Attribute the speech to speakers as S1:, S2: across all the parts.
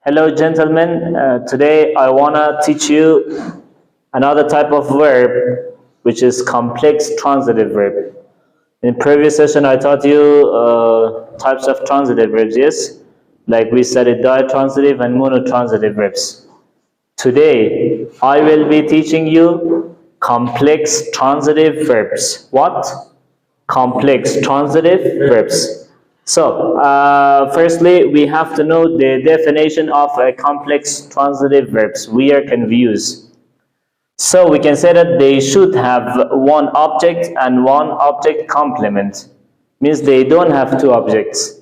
S1: Hello, gentlemen. Today I want to teach you another type of verb, which is complex transitive verb. In previous session, I taught you types of transitive verbs, yes? Like we studied ditransitive and monotransitive verbs. Today, I will be teaching you complex transitive verbs. What? Complex transitive verbs. So, firstly, we have to know the definition of a complex transitive verbs. We are confused. So, we can say that they should have one object and one object complement. Means they don't have two objects.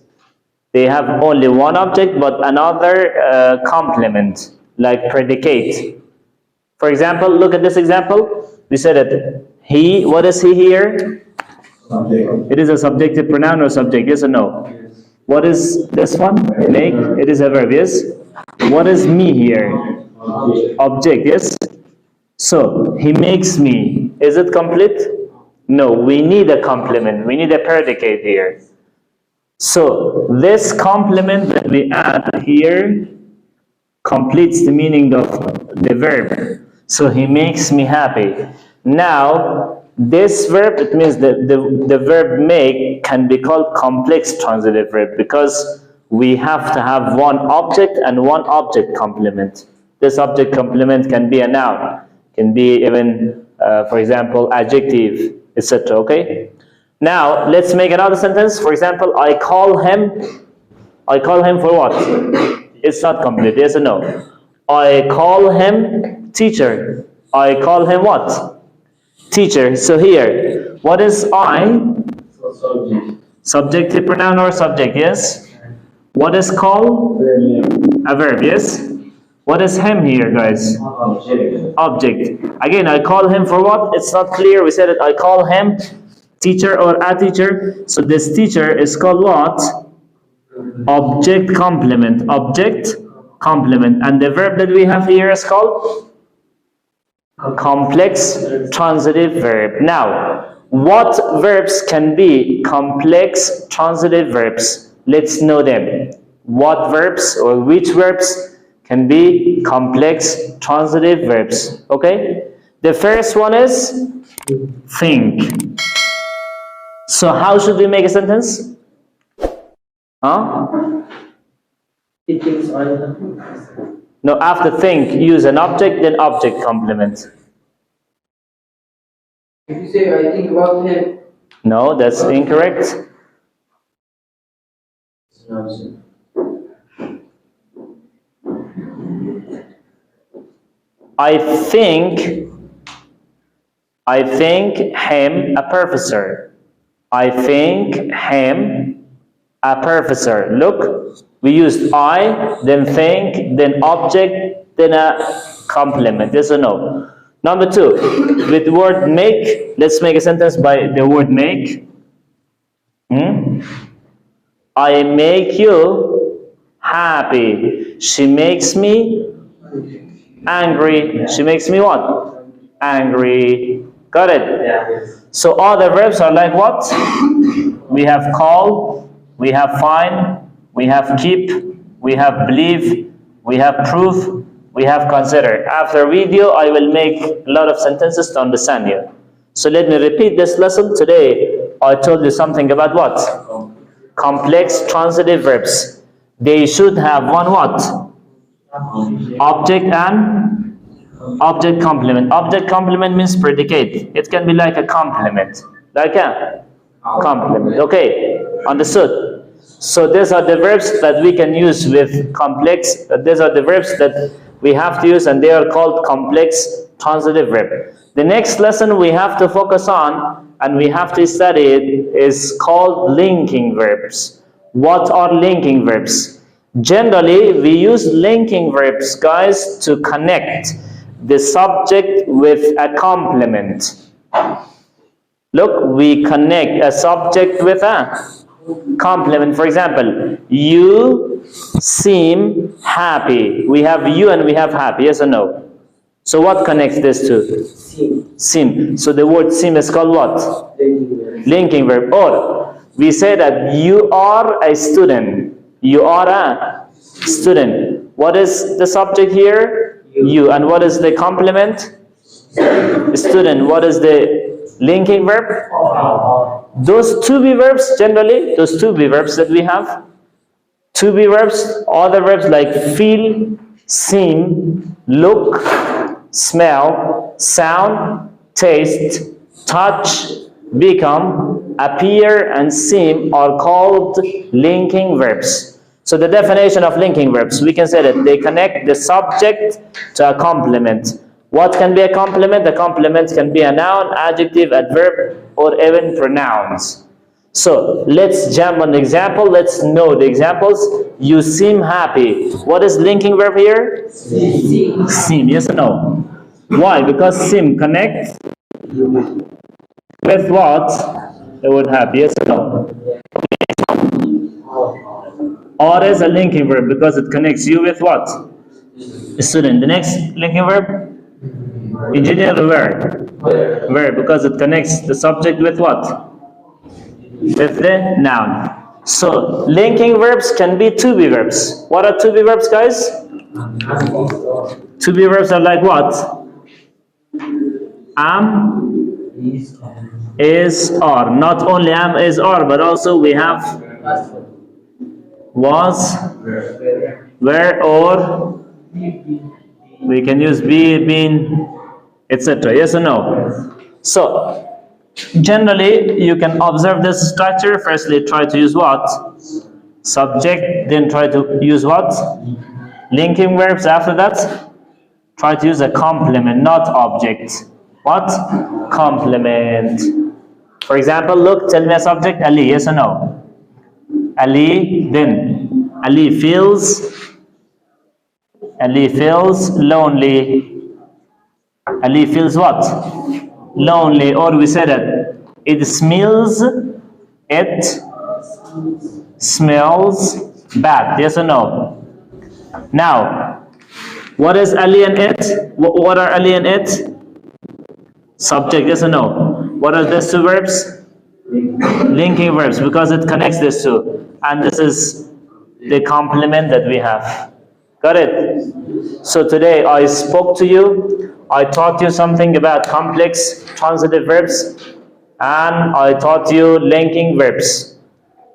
S1: They have only one object but another complement, like predicate. For example, look at this example. We said that he, what is he here? Subject. It is a subjective pronoun or subject, yes or no? Yes. What is this one? Make. It is a verb, yes? What is me here? Object, yes? So, he makes me. Is it complete? No, we need a complement. We need a predicate here. So, this complement that we add here completes the meaning of the verb. So, he makes me happy. Now, this verb, it means the verb make can be called complex transitive verb because we have to have one object and one object complement. This object complement can be a noun, can be even, for example, adjective, etc. Okay? Now, let's make another sentence. For example, I call him for what? It's not complete, yes or no? I call him teacher. I call him what? Teacher. So here, what is I? Subject. Subjective pronoun or subject, yes? What is call? A verb, yes? What is him here, guys? Object. Object. Again, I call him for what? It's not clear. We said it. I call him teacher or a teacher. So this teacher is called what? Object complement. Object complement. And the verb that we have here is called? Complex transitive verb. Now, what verbs can be complex transitive verbs? Let's know them. What verbs or which verbs can be complex transitive verbs? Okay? The first one is think. So how should we make a sentence? Huh?
S2: It thinks I.
S1: No, after think, use an object, then object complement.
S2: If you say, I think about him.
S1: No, that's incorrect. I think him a professor. I think him a professor. Look, we used I, then think, then object, then a complement. Yes or no? Number two, with the word make, let's make a sentence by the word make. I make you happy. She makes me angry. She makes me what? Angry. Got it?
S2: Yeah.
S1: So all the verbs are like what? We have call, we have find, we have keep, we have believe, we have prove, we have consider. After video, I will make a lot of sentences to understand you. So let me repeat this lesson. Today, I told you something about what? Complex transitive verbs. They should have one what? Object and object complement. Object complement means predicate. It can be like a complement. Like a complement. Okay, understood? So these are the verbs that we can use with complex. These are the verbs that we have to use, and they are called complex transitive verb. The next lesson we have to focus on and we have to study it is called linking verbs. What are linking verbs? Generally, we use linking verbs, guys, to connect the subject with a complement. Look, we connect a subject with a complement. For example, you seem happy. We have you and we have happy, yes or no? So what connects this to? Seem. So the word seem is called what? Linking verb. Or we say that you are a student. You are a student. What is the subject here? You. And what is the complement? Student. What is the linking verb? Those to be verbs, generally, those to be verbs that we have, to be verbs, other verbs like feel, seem, look, smell, sound, taste, touch, become, appear, and seem are called linking verbs. So the definition of linking verbs, we can say that they connect the subject to a complement. What can be a complement? A complement can be a noun, adjective, adverb, or even pronouns. So let's jump on the example. Let's know the examples. You seem happy. What is linking verb here? Seem. Yes or no? Why? Because seem connects with what? The word happy. Yes or no? Or is a linking verb because it connects you with what? Student. The next linking verb? Engineer verb. Verb because it connects the subject with what? With the noun. So linking verbs can be to be verbs. What are to be verbs, guys? To be verbs are like what? Am, is, are. Not only am, is, are, but also we have was, were, or. We can use be, been, etc. Yes or no? So generally, you can observe this structure. Firstly, try to use what? Subject. Then try to use what? Linking verbs. After that, try to use a complement, not object. What? Complement. For example, look, tell me a subject. Ali. Yes or no? Ali. Then Ali feels lonely. Ali feels what? Lonely. Or we say that it smells bad. Yes or no? Now, what is Ali and it? What are Ali and it? Subject. Yes or no? What are these two verbs? Linking verbs because it connects these two. And this is the complement that we have. Got it? So today I spoke to you. I taught you something about complex transitive verbs, and I taught you linking verbs.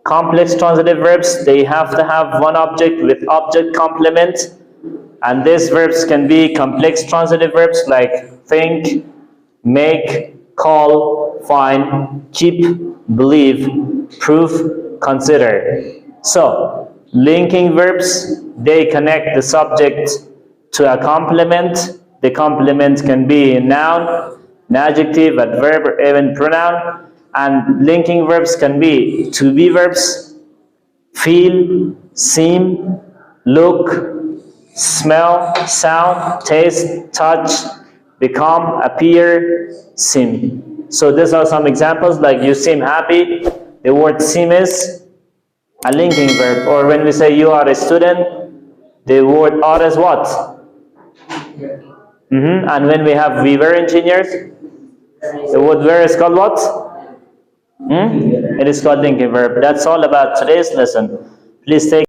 S1: Complex transitive verbs, they have to have one object with object complement, and these verbs can be complex transitive verbs like think, make, call, find, keep, believe, prove, consider. So linking verbs, they connect the subject to a complement. The complement can be a noun, an adjective, adverb, or even pronoun. And linking verbs can be to be verbs, feel, seem, look, smell, sound, taste, touch, become, appear, seem. So these are some examples like you seem happy. The word seem is a linking verb. Or when we say you are a student, the word are is what? And when we have we were engineers, the word were is called what? It is called linking verb. That's all about today's lesson. Please take